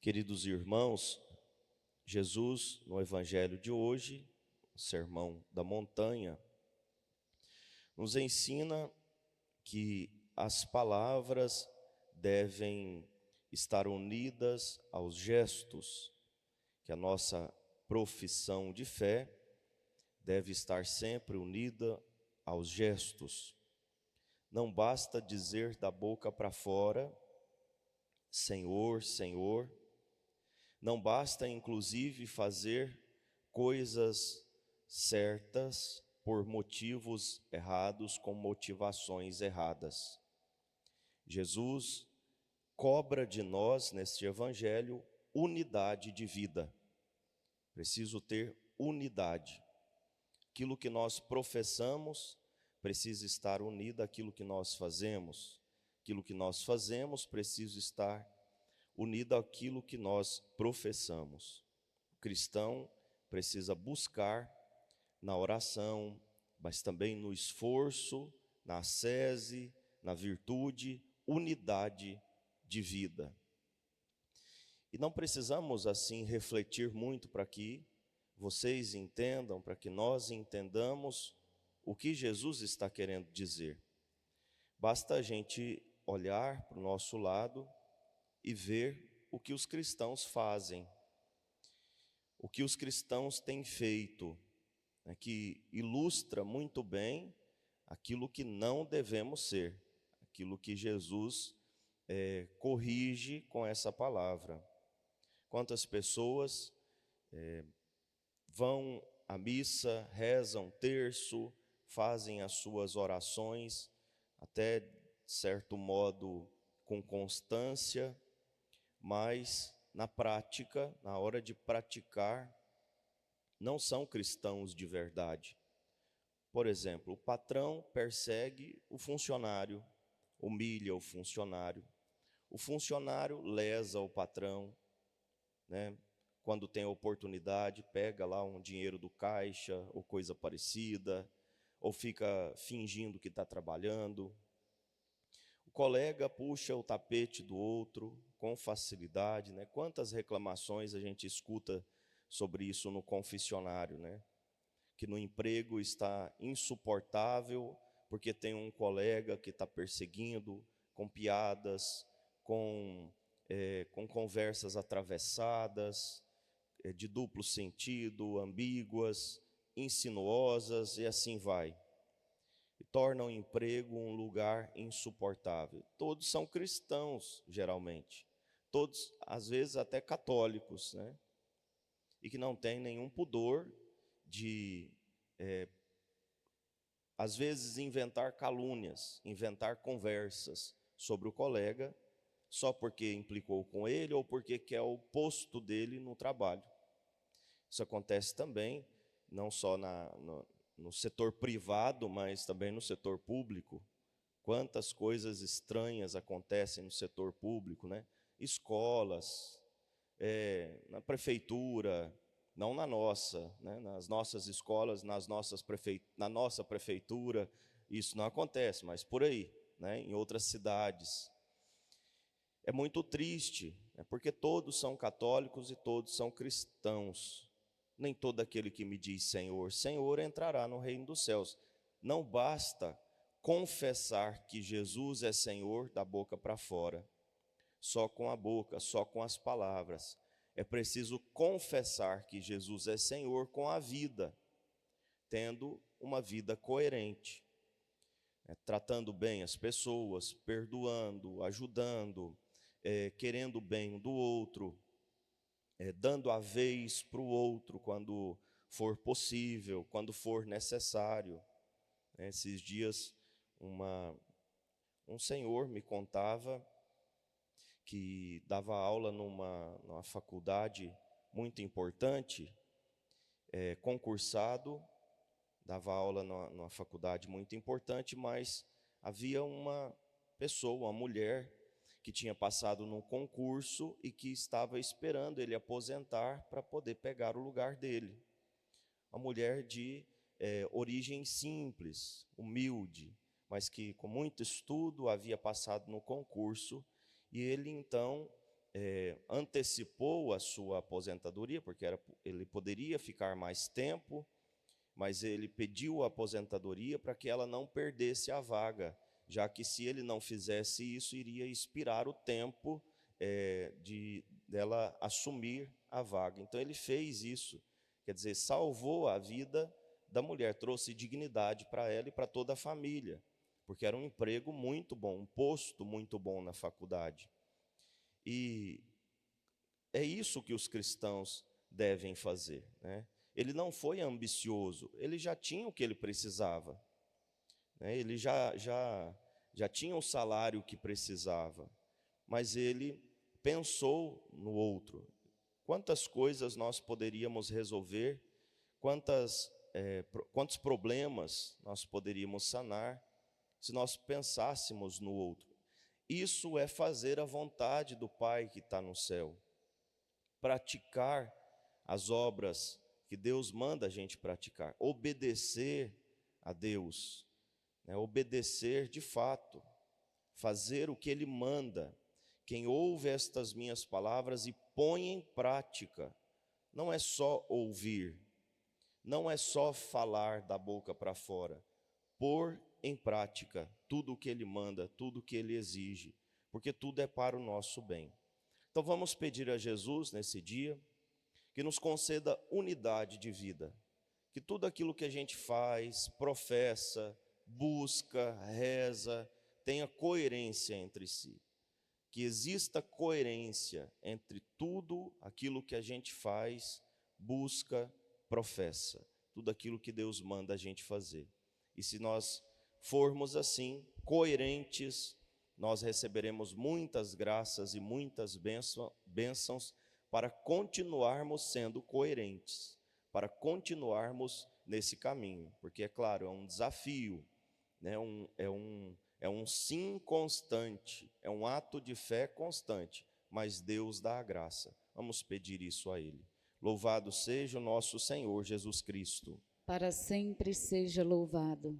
Queridos irmãos, Jesus, no Evangelho de hoje, Sermão da Montanha, nos ensina que as palavras devem estar unidas aos gestos, que a nossa profissão de fé deve estar sempre unida aos gestos. Não basta dizer da boca para fora, Senhor, Senhor. Não basta, inclusive, fazer coisas certas por motivos errados, com motivações erradas. Jesus cobra de nós, neste Evangelho, unidade de vida. Preciso ter unidade. Aquilo que nós professamos precisa estar unido àquilo que nós fazemos. Aquilo que nós fazemos precisa estar unido àquilo que nós professamos. O cristão precisa buscar na oração, mas também no esforço, na ascese, na virtude, unidade de vida. E não precisamos assim refletir muito para que vocês entendam, para que nós entendamos o que Jesus está querendo dizer. Basta a gente olhar para o nosso lado e ver o que os cristãos fazem, o que os cristãos têm feito, que ilustra muito bem aquilo que não devemos ser, aquilo que Jesus corrige com essa palavra. Quantas pessoas vão à missa, rezam terço, fazem as suas orações, até de certo modo com constância, mas na prática, na hora de praticar, não são cristãos de verdade. Por exemplo, o patrão persegue o funcionário, humilha o funcionário lesa o patrão, quando tem a oportunidade, pega lá um dinheiro do caixa ou coisa parecida, ou fica fingindo que está trabalhando. O colega puxa o tapete do outro com facilidade, Quantas reclamações a gente escuta sobre isso no confessionário, Que no emprego está insuportável porque tem um colega que está perseguindo, com piadas, com conversas atravessadas, de duplo sentido, ambíguas, insinuosas e assim vai. E torna o emprego um lugar insuportável. Todos são cristãos, geralmente. Todos, às vezes, até católicos, E que não têm nenhum pudor de, às vezes, inventar calúnias, inventar conversas sobre o colega, só porque implicou com ele ou porque quer o posto dele no trabalho. Isso acontece também, não só no setor privado, mas também no setor público. Quantas coisas estranhas acontecem no setor público, Escolas, na prefeitura, não na nossa, nas nossas escolas, na nossa prefeitura, isso não acontece, mas por aí, em outras cidades. É muito triste, porque todos são católicos e todos são cristãos. Nem todo aquele que me diz Senhor, Senhor entrará no reino dos céus. Não basta confessar que Jesus é Senhor da boca para fora, só com a boca, só com as palavras. É preciso confessar que Jesus é Senhor com a vida, tendo uma vida coerente, tratando bem as pessoas, perdoando, ajudando, querendo o bem um do outro, dando a vez para o outro quando for possível, quando for necessário. Esses dias um senhor me contava que dava aula numa faculdade muito importante, concursado, dava aula numa faculdade muito importante, mas havia uma pessoa, uma mulher, que tinha passado num concurso e que estava esperando ele aposentar para poder pegar o lugar dele. Uma mulher de origem simples, humilde, mas que com muito estudo havia passado no concurso, e ele então antecipou a sua aposentadoria, porque ele poderia ficar mais tempo, mas ele pediu a aposentadoria para que ela não perdesse a vaga, já que se ele não fizesse isso, iria expirar o tempo dela assumir a vaga. Então ele fez isso, quer dizer, salvou a vida da mulher, trouxe dignidade para ela e para toda a família, porque era um emprego muito bom, um posto muito bom na faculdade. E é isso que os cristãos devem fazer, né? Ele não foi ambicioso, ele já tinha o que ele precisava, né? Ele já tinha o salário que precisava, mas ele pensou no outro. Quantas coisas nós poderíamos resolver, quantos problemas nós poderíamos sanar se nós pensássemos no outro. Isso é fazer a vontade do Pai que está no céu, praticar as obras que Deus manda a gente praticar, obedecer a Deus, né? Obedecer de fato, fazer o que Ele manda. Quem ouve estas minhas palavras e põe em prática, não é só ouvir, não é só falar da boca para fora, pôr em prática tudo o que Ele manda, tudo o que Ele exige, porque tudo é para o nosso bem. Então vamos pedir a Jesus nesse dia que nos conceda unidade de vida, que tudo aquilo que a gente faz, professa, busca, reza, tenha coerência entre si, que exista coerência entre tudo aquilo que a gente faz, busca, professa, tudo aquilo que Deus manda a gente fazer. E se nós formos assim, coerentes, nós receberemos muitas graças e muitas bênçãos para continuarmos sendo coerentes, para continuarmos nesse caminho, porque é claro, é um desafio, né? É um sim constante, é um ato de fé constante, mas Deus dá a graça. Vamos pedir isso a Ele. Louvado seja o nosso Senhor Jesus Cristo. Para sempre seja louvado.